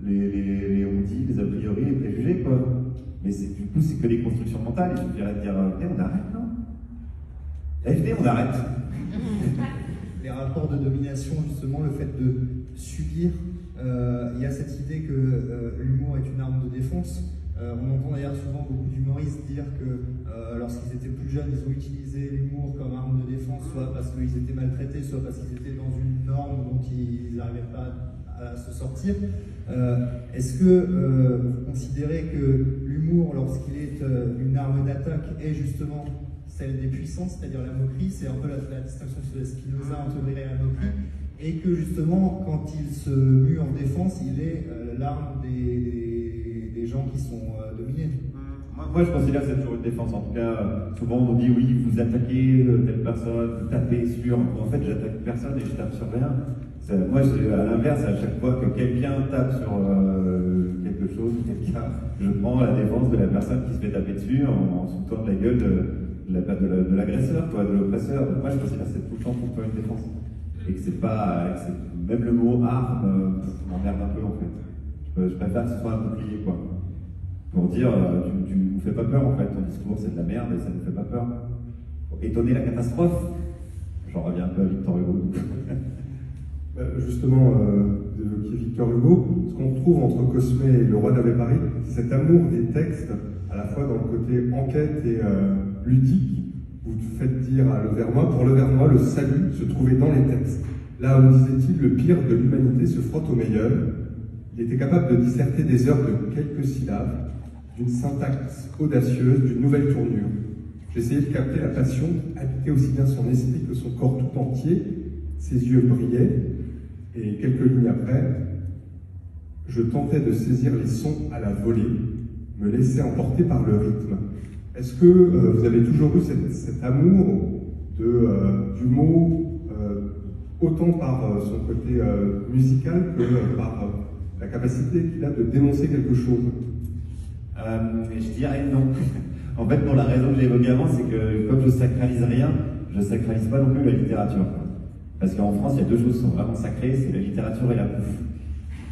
les on-dit, les a priori, les préjugés, quoi. Mais du coup, c'est que des constructions mentales, il suffirait de dire, venez, on arrête, non? Venez, on arrête. Les rapports de domination, justement, le fait de subir, il y a cette idée que l'humour est une arme de défense. On entend d'ailleurs souvent beaucoup d'humoristes dire que lorsqu'ils étaient plus jeunes, ils ont utilisé l'humour comme arme de défense, soit parce qu'ils étaient maltraités, soit parce qu'ils étaient dans une norme dont ils n'arrivaient pas à se sortir. Est-ce que vous considérez que l'humour, lorsqu'il est une arme d'attaque, est justement celle des puissants, c'est-à-dire la moquerie, c'est un peu la distinction de Spinoza entre le rire et la moquerie, et que justement, quand il se mue en défense, il est l'arme des gens qui sont dominés? Moi, je considère que c'est toujours une défense. En tout cas, souvent on nous dit oui, vous attaquez telle personne, vous tapez sur. En fait, j'attaque personne et je tape sur rien. Moi, à l'inverse, à chaque fois que quelqu'un tape sur quelque chose, je prends la défense de la personne qui se fait taper dessus en se foutant de la gueule de l'agresseur, de l'oppresseur. Moi, je considère que c'est tout le temps pour une défense. Et que c'est pas. Même le mot arme m'emmerde un peu en fait. Je préfère que ce soit un bouclier, quoi. Pour dire, tu ne nous fais pas peur en fait, ton discours c'est de la merde et ça ne nous fait pas peur. Pour étonner la catastrophe, j'en reviens un peu à Victor Hugo. Justement, d'évoquer Victor Hugo, ce qu'on trouve entre Cosmet et Le Roi d'Ave Paris, c'est cet amour des textes, à la fois dans le côté enquête et ludique. Vous faites dire à Levernois, pour Levernois, le salut se trouvait dans les textes. Là où, disait-il, le pire de l'humanité se frotte au meilleur. Il était capable de disserter des heures de quelques syllabes, d'une syntaxe audacieuse, d'une nouvelle tournure. J'essayais de capter la passion, habitait aussi bien son esprit que son corps tout entier. Ses yeux brillaient, et quelques lignes après, je tentais de saisir les sons à la volée, me laisser emporter par le rythme. Est-ce que vous avez toujours eu cet amour du mot, autant par son côté musical que par la capacité qu'il a de dénoncer quelque chose? Je dirais non. En fait, pour la raison que j'ai évoquée avant, c'est que comme je sacralise rien, je sacralise pas non plus la littérature. Parce qu'en France, il y a deux choses qui sont vraiment sacrées, c'est la littérature et la bouffe.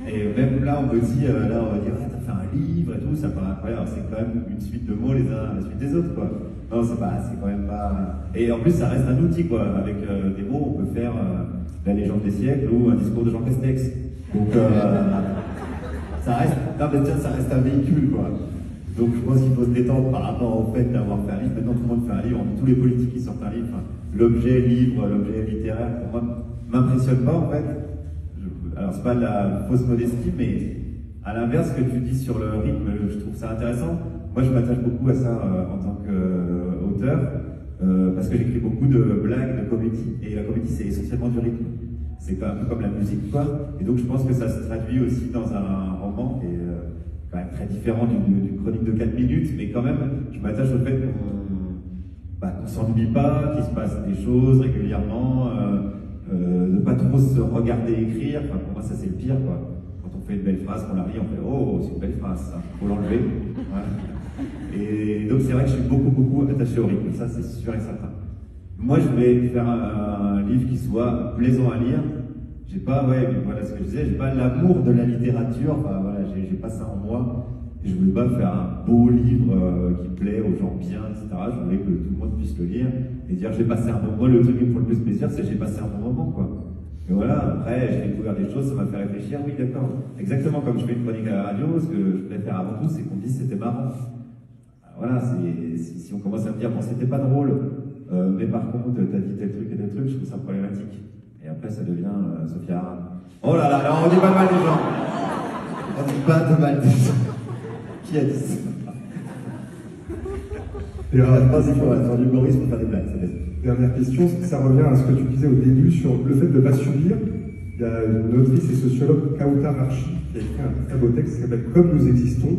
Et même là, on me dit, on va dire, ah, t'as fait un livre et tout, ça paraît incroyable. C'est quand même une suite de mots les uns à la suite des autres, quoi. Non, c'est quand même pas. Et en plus, ça reste un outil, quoi. Avec des mots, on peut faire la légende des siècles ou un discours de Jean Castex. Donc, ça reste. Non, mais tiens, ça reste un véhicule, quoi. Donc, je pense qu'il faut se détendre par rapport au fait d'avoir fait un livre. Maintenant, tout le monde fait un livre. Tous les politiques qui sortent un livre. L'objet livre, l'objet littéraire, pour moi, m'impressionne pas, en fait. Alors, c'est pas de la fausse modestie, mais à l'inverse, ce que tu dis sur le rythme, je trouve ça intéressant. Moi, je m'attache beaucoup à ça en tant qu'auteur, parce que j'écris beaucoup de blagues, de comédie, et la comédie, c'est essentiellement du rythme. C'est un peu comme la musique, quoi. Et donc, je pense que ça se traduit aussi dans un roman qui est quand même très différent d'une chronique de 4 minutes, mais quand même, je m'attache au fait qu'on s'ennuie pas, qu'il se passe des choses régulièrement, de pas trop se regarder écrire. Enfin, pour moi, ça c'est le pire, quoi. Quand on fait une belle phrase, qu'on la lit, on fait oh, c'est une belle phrase, ça, faut l'enlever. Ouais. Et donc c'est vrai que je suis beaucoup attaché au rythme, ça c'est sûr et certain. Moi, je voulais faire un livre qui soit plaisant à lire. J'ai pas, voilà ce que je disais, j'ai pas l'amour de la littérature. Enfin voilà, j'ai pas ça en moi. Et je voulais pas faire un beau livre qui plaît aux gens bien, etc. Je voulais que tout le monde puisse le lire et dire j'ai passé un bon moment. Le truc qui me fait le plus plaisir, c'est j'ai passé un bon moment, quoi. Et voilà, après j'ai découvert des choses, ça m'a fait réfléchir, oui d'accord. Exactement comme je fais une chronique à la radio, ce que je préfère avant tout, c'est qu'on me dise c'était marrant. Alors voilà, si on commence à me dire bon c'était pas drôle, mais par contre t'as dit tel truc et tel truc, je trouve ça problématique. Et après ça devient Sophia Aram. Oh là là, alors on dit pas de mal des gens. On dit pas de mal des gens. Qui a dit ça? Et pas c'est pour faire du humorisme pour faire des blagues. Dernière question, ça revient à ce que tu disais au début sur le fait de ne pas subir. Il y a une autrice et sociologue, Kauta Archi, qui a écrit un très beau texte qui s'appelle Comme nous existons,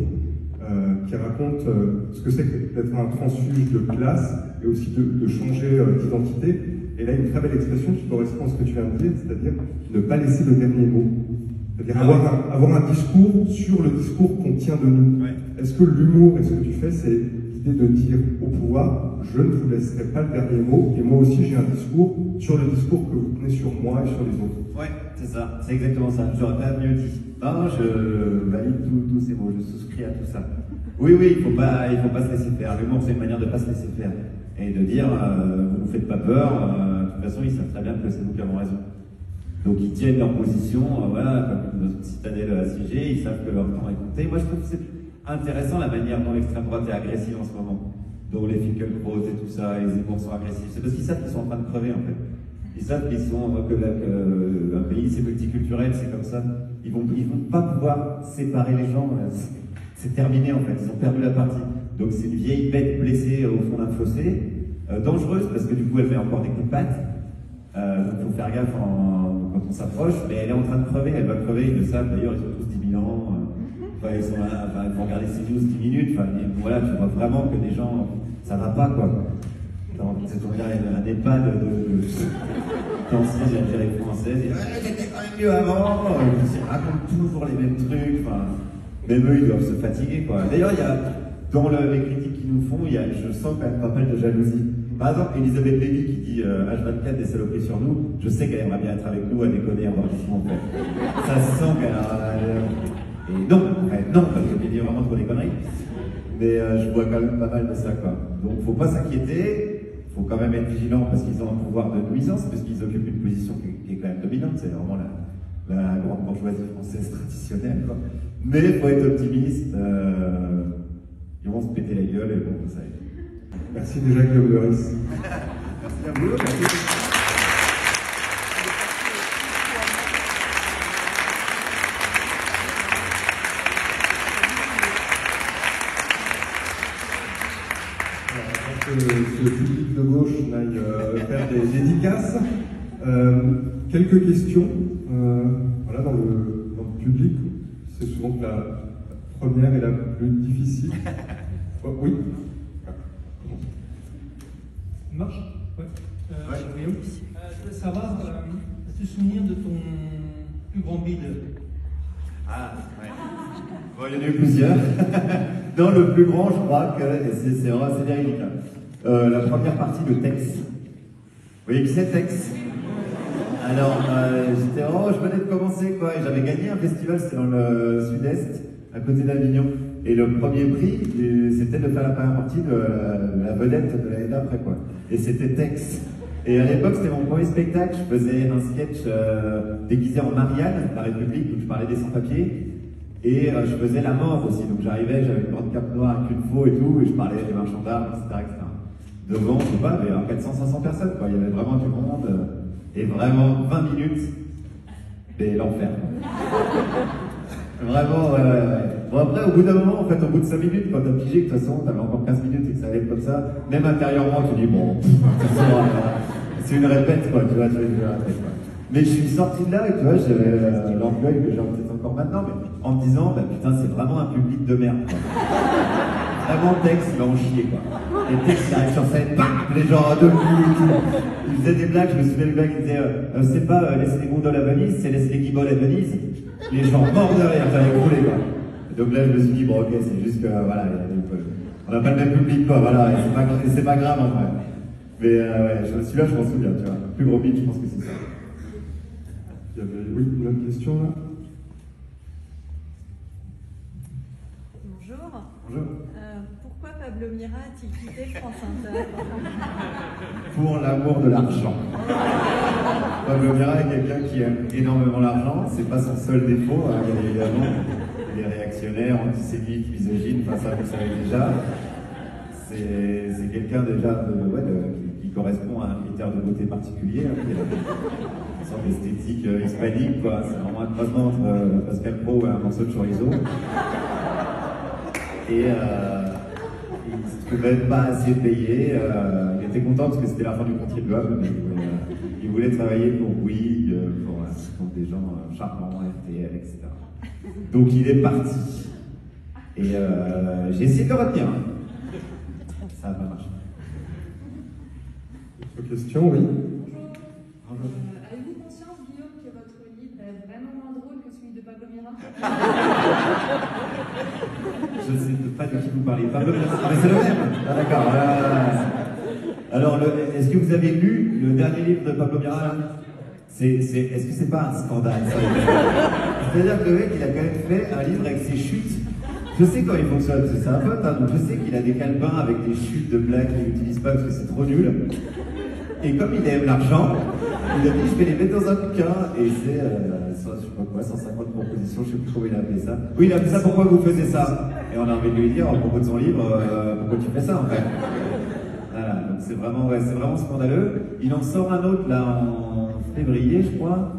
qui raconte ce que c'est que d'être un transfuge de classe et aussi de changer d'identité. Et là, une très belle expression qui correspond à ce que tu viens de dire, c'est-à-dire ne pas laisser le dernier mot. C'est-à-dire avoir un discours sur le discours qu'on tient de nous. Ouais. Est-ce que l'humour et ce que tu fais, c'est l'idée de dire au pouvoir, je ne vous laisserai pas le dernier mot, et moi aussi j'ai un discours sur le discours que vous tenez sur moi et sur les autres? Ouais, c'est ça, c'est exactement ça. J'aurais pas mieux dit. Non, je valide tous ces mots, je souscris à tout ça. Oui, il faut pas se laisser faire. L'humour, c'est une manière de pas se laisser faire. Et de dire, vous ne faites pas peur, de toute façon, ils savent très bien que c'est nous qui avons raison. Donc ils tiennent leur position, voilà, comme une citadelle assiégée, ils savent que leur temps est compté. Moi je trouve que c'est intéressant la manière dont l'extrême droite est agressive en ce moment. Dont les Finkielkraut et tout ça, et les Zemmour sont agressifs. C'est parce qu'ils savent qu'ils sont en train de crever en fait. Ils savent qu'ils sont que un pays c'est multiculturel, c'est comme ça. Ils vont pas pouvoir séparer les gens. C'est terminé en fait. Ils ont perdu la partie. Donc c'est une vieille bête blessée au fond d'un fossé, dangereuse parce que du coup elle fait encore des coups de patte. Donc il faut faire gaffe quand on s'approche. Mais elle est en train de crever. Elle va crever. Ils le savent. D'ailleurs ils ont tous 10 000 ans. Enfin, ils sont là. Enfin, il faut regarder ces news 10 minutes. Enfin, voilà, tu vois vraiment que les gens, ça va pas quoi. C'est on dirait un EHPAD d'anciens Algérie française. C'était quand même mieux avant. Ils racontent toujours les mêmes trucs. Enfin, même eux, ils doivent se fatiguer, quoi. D'ailleurs, il y a, dans les critiques qu'ils nous font, je sens quand même pas mal de jalousie. Par exemple, Elisabeth Lévy qui dit H24 des saloperies sur nous, je sais qu'elle aimerait bien être avec nous à déconner en enregistrement, en fait. Ça se sent qu'elle et non, parce qu'elle dit vraiment trop des conneries. Mais je vois quand même pas mal de ça, quoi. Donc, faut pas s'inquiéter. Il faut quand même être vigilant parce qu'ils ont un pouvoir de nuisance, parce qu'ils occupent une position qui est quand même dominante, c'est vraiment la grande bourgeoisie française traditionnelle, quoi. Mais il faut être optimiste, ils vont se péter la gueule et bon, ça y est. Merci déjà Guillaume Meurice. Merci à vous, merci. Que le public de gauche n'aille faire des dédicaces. Quelques questions. Voilà, dans le public, c'est souvent que la première est la plus difficile. Oh, oui. Ça marche? Ouais. Guillaume, je voulais savoir, as-tu souvenir de ton plus grand bide? Ah, ouais. Bon, il y en a eu plusieurs. Non, le plus grand, je crois que c'est vraiment assez véridique. La première partie de Tex. Vous voyez qui c'est, Tex? Alors, j'étais, je venais de commencer, quoi, et j'avais gagné un festival, c'était dans le sud-est, à côté d'Avignon. Et le premier prix, c'était de faire la première partie de la vedette de l'année d'après, quoi. Et c'était Tex. Et à l'époque, c'était mon premier spectacle. Je faisais un sketch déguisé en Marianne, la République, où je parlais des sans-papiers. Et je faisais la mort aussi. Donc j'arrivais, j'avais une grande cape noire avec une faux et tout, et je parlais des marchands d'armes, etc., etc. Devant, je sais pas, il y avait 400-500 personnes, quoi. Il y avait vraiment du monde. Et vraiment, 20 minutes, et l'enfer. Vraiment, Bon, après, au bout d'un moment, en fait, au bout de 5 minutes, quand t'as pigé que de toute façon, t'avais encore 15 minutes et que ça allait être comme ça, même intérieurement, tu dis, bon, c'est une répète, quoi, tu vois, Mais je suis sorti de là et tu vois, j'avais l'orgueil que j'ai peut-être encore maintenant, mais en me disant, bah putain, c'est vraiment un public de merde, quoi. Vraiment, Tex, il va en chier, quoi. Et Tex, il arrive sur scène, bam, les gens debout et tout. Il faisait des blagues, je me souviens des blagues, il disait, c'est pas laisser les gondoles à Venise, c'est laisser les guibolles à Venise. Les gens morts de rire, fallait rouler, quoi. Et donc là, je me suis dit, bon, ok, c'est juste que, voilà, on n'a pas le même public, quoi, voilà, et c'est pas grave, en vrai. Mais ouais, celui-là, je m'en souviens, tu vois. Le plus gros beat, je pense que c'est ça. Il y avait, oui, une autre question, là. Bonjour. Bonjour. Pourquoi Pablo Mira a-t-il quitté France Inter? Pour l'amour de l'argent. Pablo Mira est quelqu'un qui aime énormément l'argent, c'est pas son seul défaut, hein, évidemment. Il est réactionnaire, antisémite, misogyne, enfin ça vous savez déjà. C'est quelqu'un déjà qui correspond à un critère de beauté particulier, hein, qui a une sorte d'esthétique hispanique, quoi. C'est vraiment un croisement entre Pascal Pro et un morceau de chorizo. Et il se trouvait pas assez payé. Il était content parce que c'était l'argent du contribuable, mais il voulait travailler pour Bouygues, pour des gens charmants, RTL, etc. Donc il est parti. Et j'ai essayé de le retenir. Ça n'a pas marché. Autre question, oui. Bonjour. Avez-vous conscience, Guillaume, que votre livre est vraiment moins drôle que celui de Pablo Mira? Je ne sais pas de qui vous parlez. Pablo Mira, mais c'est le même. Ah, d'accord. Alors, est-ce que vous avez lu le dernier livre de Pablo Mira là? Est-ce que c'est pas un scandale ça? C'est-à-dire que le mec, il a quand même fait un livre avec ses chutes. Je sais comment il fonctionne, c'est un pote, hein, donc je sais qu'il a des calepins avec des chutes de blagues qu'il n'utilise pas parce que c'est trop nul. Et comme il aime l'argent, Il a dit, je vais les mettre dans un bouquin, et c'est, je sais pas quoi, 150 propositions, je sais plus comment il a appelé ça. Oui, il a appelé ça, pourquoi vous faisiez ça? Et on a envie de lui dire, à propos de son livre, pourquoi tu fais ça, en fait? Voilà, donc c'est vraiment scandaleux. Il en sort un autre, là, en février, je crois,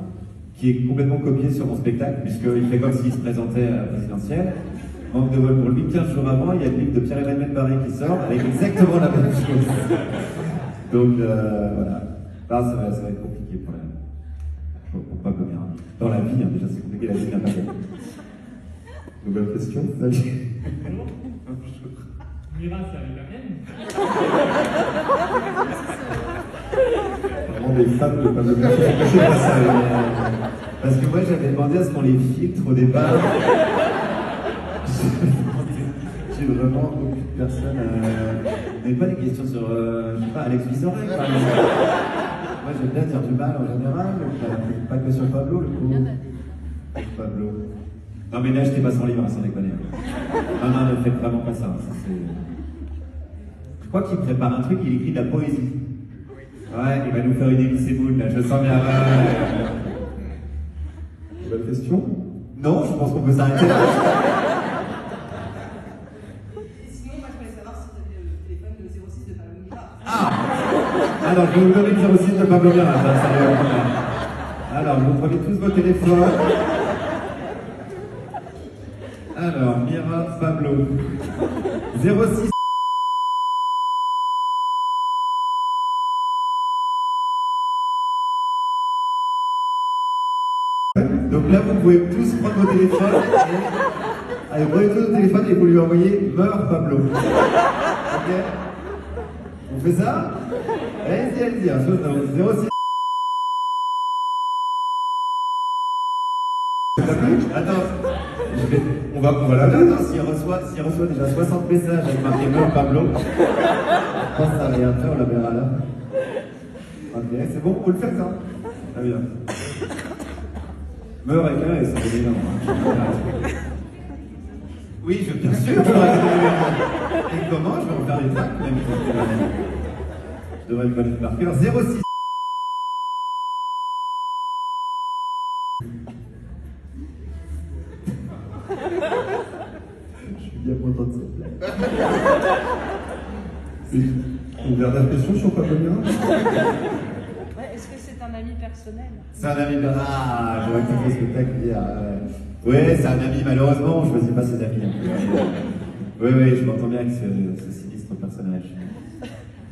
qui est complètement copié sur mon spectacle, puisqu'il fait comme s'il se présentait à la présidentielle. Manque de vol pour lui, 15 jours avant, il y a le livre de Pierre-Emmanuel Barré qui sort, avec exactement la même chose. Donc, voilà. Là, ça va être compliqué pour pas venir. Dans la vie, hein, déjà, c'est compliqué, la vie n'a pas gagné. Nouvelle question. Mira, c'est avec la mienne. Vraiment des femmes de pas de bien. Parce que moi, j'avais demandé à ce qu'on les filtre au départ. J'ai vraiment aucune personne. Mais pas des questions sur, je sais pas, Alex Vizorek, par exemple. Moi, j'aime bien dire du mal en général, pas que sur Pablo, le coup. Pablo. Non, mais là, j'étais pas son livre, sans déconner. Non, ne faites vraiment pas ça. Je crois qu'il prépare un truc, il écrit de la poésie. Ouais, il va nous faire une Élysée Moon, là, je le sens bien. Nouvelle question. Non, je pense qu'on peut s'arrêter là. Sinon, moi, je voulais savoir si vous avez le téléphone de 06 de Pablo Mira. Alors, je vais vous donner le 06 de Pablo Mira. Alors, vous prenez tous vos téléphones. Alors, Mira, Pablo. 06. Donc là, vous pouvez tous prendre vos téléphones et... Allez, prenez tous vos téléphones et vous lui envoyez « Meurs Pablo ». Ok? On fait ça? Allez-y, 06. Attends, on va là, s'il reçoit déjà 60 messages avec marqué « Meurs Pablo », je pense que ça va rien faire, on la verra là. Ok, c'est bon, vous le faites, hein? Très bien. Meurs avec un et ça fait énorme. Oui, bien sûr, je devrais et comment? Je vais en faire des tracts, même. Je devrais le connaître par cœur. 06. Je suis bien content de cette blague. Une dernière question sur Pablo Mira. Est-ce que c'est un ami personnel? C'est un ami. Ah, j'aurais écouté le spectacle hier. Ouais, c'est un ami, malheureusement, on ne choisit pas ses amis. Oui, je m'entends bien avec ce sinistre personnage.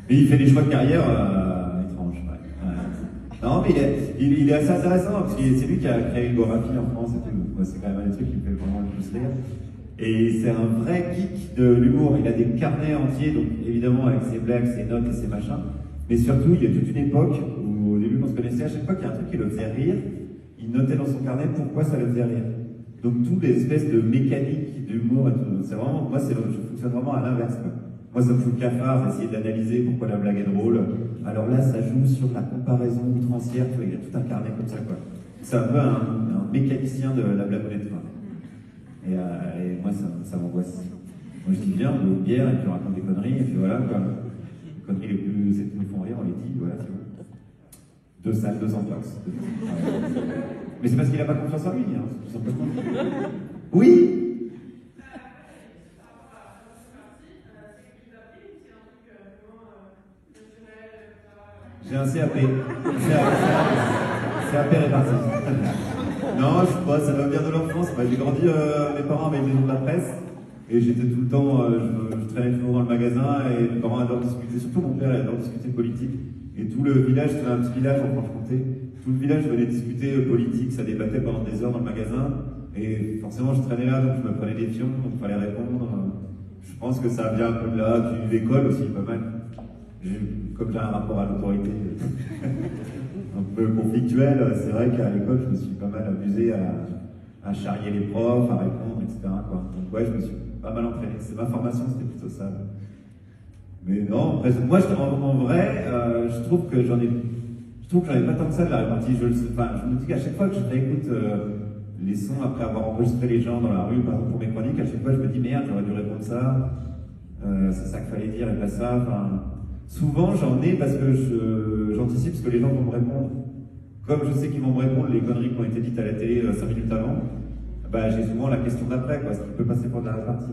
Mais il fait des choix de carrière étranges. Ouais. Non, mais il est assez intéressant, parce que c'est lui qui a créé Gorafi en France et tout. Moi, c'est quand même un des trucs qui me fait vraiment le plus rire. Et c'est un vrai geek de l'humour. Il a des carnets entiers, donc évidemment avec ses blagues, ses notes et ses machins. Mais surtout, il y a toute une époque où, au début, on se connaissait, à chaque fois qu'il y a un truc qui le faisait rire, il notait dans son carnet pourquoi ça le faisait rire. Donc, toutes les espèces de mécaniques d'humour et tout. C'est vraiment, moi, je fonctionne vraiment à l'inverse, quoi. Moi, ça me fout le cafard d'essayer d'analyser pourquoi la blague est drôle. Alors là, ça joue sur la comparaison outrancière, tu vois, il y a tout un carnet comme ça, quoi. C'est un peu un mécanicien de la blagounette, quoi. Et moi, ça m'angoisse. Moi, je dis, viens, on boit une bière, et puis on raconte des conneries, et puis voilà, quoi. Les conneries les plus, celles qui nous font rire, on les dit, voilà, c'est bon. 2 salles, 2 ambiances. Mais c'est parce qu'il n'a pas confiance en lui, hein, tout simplement. Oui. J'ai un CAP. CAP réparti. Non, je sais pas, ça va venir de l'enfance. J'ai grandi, mes parents avaient une maison de la presse, et j'étais tout le temps, je traînais toujours dans le magasin, et mes parents adorent discuter, surtout mon père, il adore discuter politique. Et tout le village, c'était un petit village en Franche-Comté, tout le village venait discuter politique, ça débattait pendant des heures dans le magasin, et forcément je traînais là, donc je me prenais des fions, donc il fallait répondre. Je pense que ça vient un peu de là, de l'école aussi, pas mal. Comme j'ai un rapport à l'autorité un peu conflictuel, c'est vrai qu'à l'école, je me suis pas mal amusé à charrier les profs, à répondre, etc., quoi. Donc ouais, je me suis pas mal entraîné. C'est ma formation, c'était plutôt ça. Mais non, après, moi, en vrai, je trouve que j'en ai pas tant que ça de la répartie. Je me dis qu'à chaque fois que je réécoute les sons après avoir enregistré les gens dans la rue, par exemple pour mes chroniques, à chaque fois je me dis merde, j'aurais dû répondre ça, c'est ça qu'il fallait dire et pas ça. Souvent j'en ai parce que j'anticipe ce que les gens vont me répondre. comme je sais qu'ils vont me répondre les conneries qui ont été dites à la télé 5 minutes avant, bah, j'ai souvent la question d'après, quoi, ce qui peut passer pour de la répartie.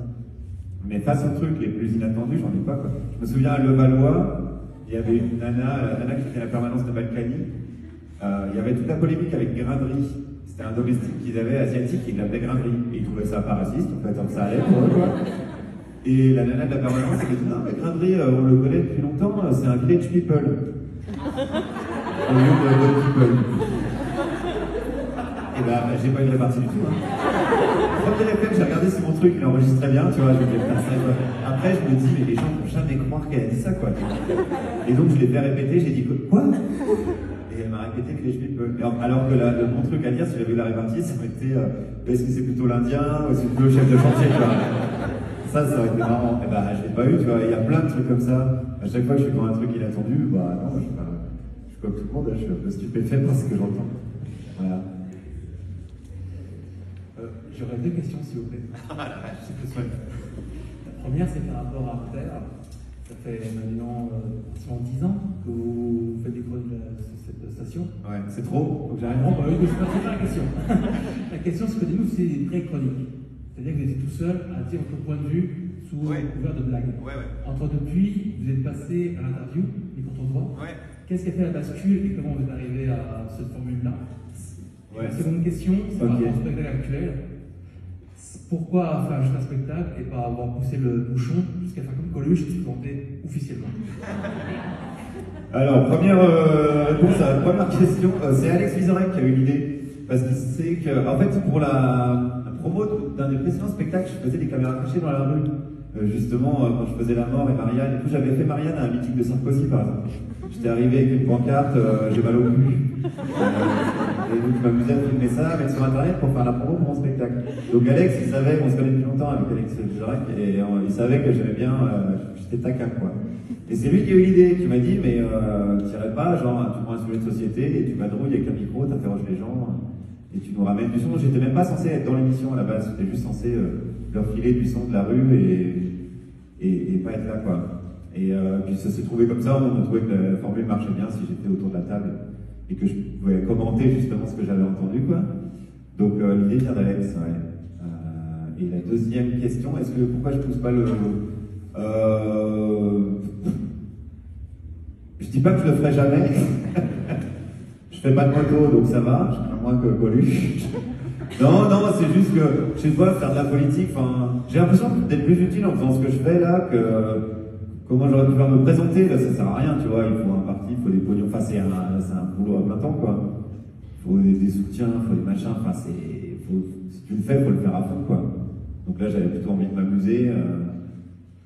Mais face aux trucs les plus inattendus, j'en ai pas, quoi. Je me souviens à Levallois, il y avait une nana qui était à la permanence de Balkany. Il y avait toute la polémique avec Grainderie. C'était un domestique qu'ils avaient asiatique, ils l'appelaient Grainderie. Et ils trouvaient ça pas raciste, en fait, tant que ça allait pour eux, quoi. Et la nana de la permanence, elle dit non, mais Grainderie, on le connaît depuis longtemps, c'est un village people. Au lieu de good people. Et ben, j'ai pas eu de répartie du tout, hein. Premier réflexe, j'ai regardé si mon truc, il enregistrait bien, tu vois, je me dis, après, je me dis, mais les gens ne vont jamais croire qu'elle a dit ça, quoi. Et donc, je l'ai fait répéter, j'ai dit, quoi? Et elle m'a répété que les people. Alors que mon truc à dire, si j'avais eu la répartie, ça aurait été, est-ce que c'est plutôt l'Indien, ou est-ce que c'est plutôt le chef de chantier, tu vois. Ça aurait été marrant. Et ben, je l'ai pas eu, tu vois, il y a plein de trucs comme ça. À chaque fois que je suis dans un truc inattendu, bah, non, je suis comme tout le monde, je suis un peu stupéfait par ce que j'entends. Voilà. J'aurais deux questions, s'il vous plaît. La première, c'est par rapport à Terre. Ça fait maintenant 10 ans que vous faites des chroniques de cette station. Ouais, c'est trop. Donc j'arrive. Non, bah oui, c'est pas la question. La question, c'est que nous, c'est des vraies chroniques. C'est-à-dire que vous étiez tout seul à dire votre point de vue sous couvert de blagues. Entre depuis, vous êtes passé à l'interview, et quand on voit, qu'est-ce qui a fait la bascule et comment vous êtes arrivé à cette formule-là? La seconde question, c'est par rapport au spectacle actuel. Pourquoi faire juste un spectacle et pas avoir poussé le bouchon jusqu'à faire comme Coluche et se présenter officiellement? Alors, première réponse à la première question, c'est Alex Vizorek qui a eu l'idée. Parce qu'il sait que, en fait, pour la promo d'un des précédents spectacles, je faisais des caméras cachées dans la rue. Justement, quand je faisais La Mort et Marianne et tout, j'avais fait Marianne à un meeting de Sarkozy, par exemple. J'étais arrivé avec une pancarte, j'ai mal au cul. Et donc, je m'amusais à filmer ça, à mettre sur internet pour faire la promo pour mon spectacle. Donc, Alex, il savait qu'on se connaît depuis longtemps avec Alex Vizorek, et il savait que j'aimais bien, j'étais taquin, quoi. Et c'est lui qui a eu l'idée, qui m'a dit, mais t'irais pas, genre, tu prends un sujet de société, et tu vadrouilles avec un micro, t'interroges les gens, et tu nous ramènes du son. J'étais même pas censé être dans l'émission à la base, j'étais juste censé leur filer du son de la rue et pas être là, quoi. Et puis ça s'est trouvé comme ça, on a trouvé que la formule marchait bien si j'étais autour de la table et que je pouvais commenter justement ce que j'avais entendu, quoi. Donc l'idée vient d'Alex, ouais. Et la deuxième question, pourquoi je pousse pas le... Je dis pas que je le ferai jamais. Je fais pas de moto, donc ça va, je crains moins que Coluche. Non, c'est juste que chez toi, faire de la politique, j'ai l'impression d'être plus utile en faisant ce que je fais là que comment j'aurais pu me présenter. Là, ça sert à rien, tu vois. Il faut un parti, il faut des pognons. C'est un boulot à plein temps, quoi. Il faut des soutiens, il faut des machins. Si tu le fais, il faut le faire à fond, quoi. Donc là, j'avais plutôt envie de m'amuser.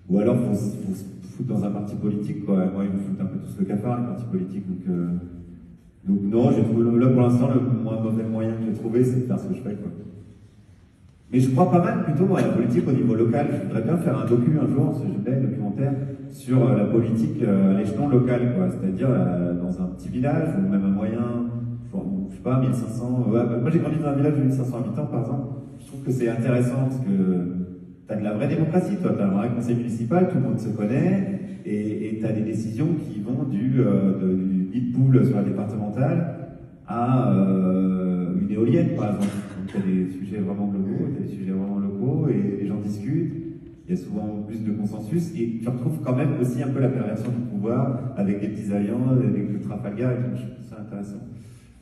Ou alors, il faut se foutre dans un parti politique, quoi. Moi, ils me foutent un peu tous le cafard, les partis politiques. Donc non, j'ai trouvé là pour l'instant le moins mauvais moyen que j'ai trouvé, c'est de faire ce que je fais, quoi. Mais je crois pas mal plutôt moi à la politique au niveau local. Je voudrais bien faire un docu un jour, si je fais un documentaire sur la politique à l'échelon local, quoi. C'est-à-dire dans un petit village ou même un moyen, je sais pas, 1500. Moi j'ai grandi dans un village de 1500 habitants par exemple. Je trouve que c'est intéressant parce que t'as de la vraie démocratie, toi. T'as un vrai conseil municipal, tout le monde se connaît, et t'as des décisions qui vont du nid de poule sur la départementale à une éolienne, par exemple. Donc t'as des sujets vraiment locaux, et les gens discutent. Il y a souvent plus de consensus, et tu retrouves quand même aussi un peu la perversion du pouvoir avec des petits alliances, avec le Trafalgar et tout. Je trouve ça intéressant.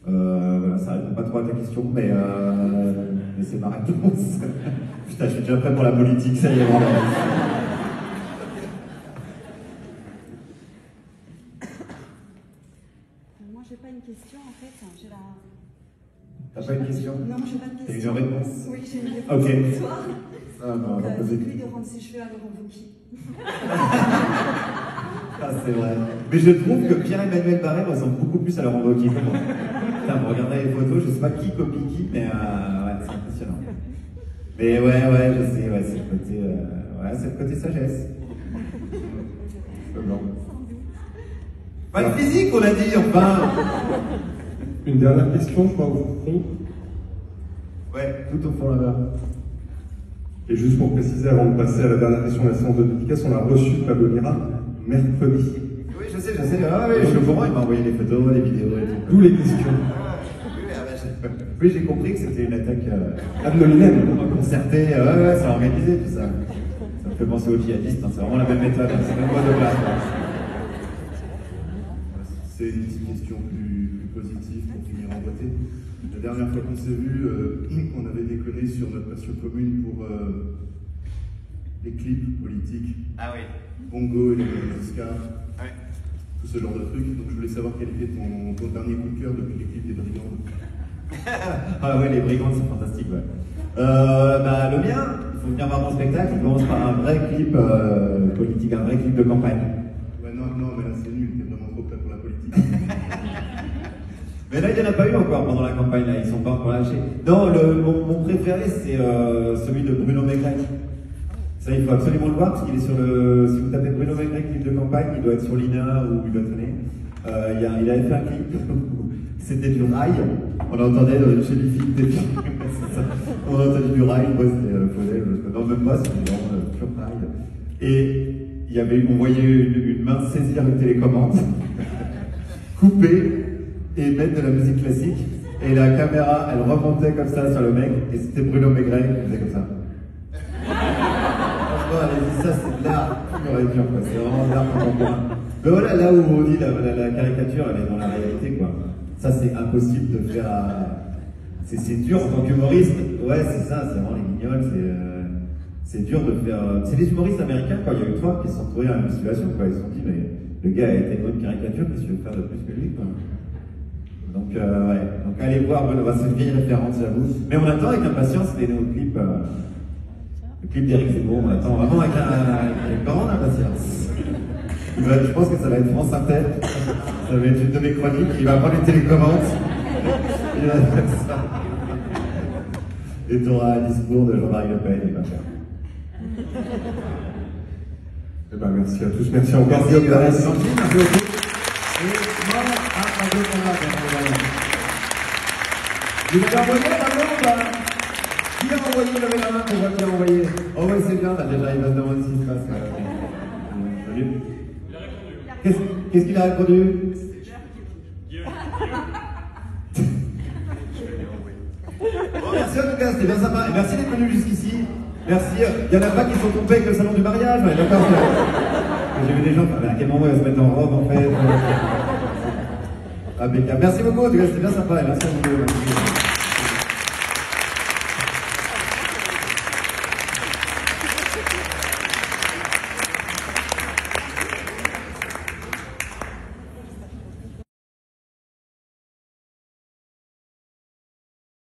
Voilà, ça répond pas trop à ta question, mais c'est ma réponse. Putain, je suis déjà prêt pour la politique, ça y est, vraiment. Moi, j'ai pas une question, en fait. J'ai la... T'as pas une question? Non, j'ai pas de question. T'as une réponse? Oui, j'ai une réponse. Ok. Ce soir. Non, C'est lui de rendre ses cheveux à Laurent Wauquiez. Ah, c'est vrai. Mais je trouve que Pierre-Emmanuel Barré ressemble beaucoup plus à Laurent Wauquiez que moi. Putain, vous regardez les photos, je sais pas qui copie qui, mais ouais, c'est impressionnant. Mais ouais, je sais, ouais, c'est le côté sagesse. Blanc. Pas de physique, on a dit, enfin. Une dernière question, je crois, au fond. Ouais, tout au fond là-bas. Et juste pour préciser, avant de passer à la dernière question de la séance de dédicace, on a reçu Pablo Mira mercredi. Oui, je sais. Ah oui, je suis au courant, il m'a envoyé des photos, des vidéos et tout. D'où les questions. Oui, j'ai compris que c'était une attaque ad hominem, concertée, ouais, c'est organisé tout ça. Ça me fait penser aux djihadistes, hein, c'est vraiment la même méthode, hein, c'est le même mode de place. C'est une petite question plus positive pour finir en beauté. La dernière fois qu'on s'est vu, on avait déconné sur notre passion commune pour les clips politiques. Ah oui. Bongo et les Oscars. Ouais. Tout ce genre de trucs. Donc je voulais savoir quel était ton dernier coup de cœur depuis les clips des Brigandes. Ah ouais, les Brigandes, c'est fantastique, ouais. Bah, le mien, il faut venir voir mon spectacle, il commence par un vrai clip politique, un vrai clip de campagne. Ouais, non, mais là c'est nul, t'es vraiment trop prêt pour la politique. Mais là, il n'y en a pas eu encore pendant la campagne, là, ils sont pas encore lâchés. Non, mon préféré, c'est celui de Bruno Maigret. Ça, il faut absolument le voir, parce qu'il est sur le... Si vous tapez Bruno Maigret, clip de campagne, il doit être sur l'INA ou il doit traîner. Il avait fait un clip, c'était du rail. On entendait dans une chélifique des films. On entendait du rail, moi c'était Faudet, non même pas, c'était vraiment pur rail. Et on voyait une main saisir une télécommande, couper et mettre de la musique classique. Et la caméra, elle remontait comme ça sur le mec, et c'était Bruno Maigret qui faisait comme ça. Franchement, allez-y, ça c'est de l'art pur et dur, quoi. C'est vraiment de l'art contemporain. Mais voilà, là où on dit la caricature, elle est dans la réalité, quoi. Ça, c'est impossible de faire. C'est dur en tant qu'humoriste. Ouais, c'est ça, c'est vraiment les guignols. C'est dur de faire. C'est les humoristes américains, quand il y a eu Trump, qui se sont trouvés dans la même situation, quoi. Ils se sont dit, mais le gars a été une bonne caricature, qu'est-ce que tu veux faire de plus que lui, quoi. Donc, ouais. Donc, allez voir, c'est une vieille référence, j'avoue. Mais on attend avec impatience les nouveaux clips. Le clip d'Éric Zemmour, on attend vraiment avec une grande impatience. Je pense que ça va être France Inter. Ça va être une de mes chroniques. Il va prendre les télécommandes. Il va faire ça. Et tu auras un discours de Jean-Marie Le Pen. Il va faire. Eh ben, merci à tous. Merci encore. Merci beaucoup. Merci beaucoup. Et moi, un peu qu'on va. Vous l'avez envoyé maintenant ou pas? Qui a envoyé? Levez la main pour voir qui a envoyé. Oh oui, c'est bien. Déjà, il va se demander ce qui se passe. Salut. Qu'est-ce qu'il a répondu? Bon, merci en tout cas, c'était bien sympa. Et merci d'être venu jusqu'ici. Merci. Il y en a pas qui sont tombés avec le salon du mariage. Ouais, d'accord. J'ai vu des gens. À quel moment ils vont se mettre en robe en fait? Impeccable. Merci beaucoup, en tout cas, c'était bien sympa. Et merci à vous deux.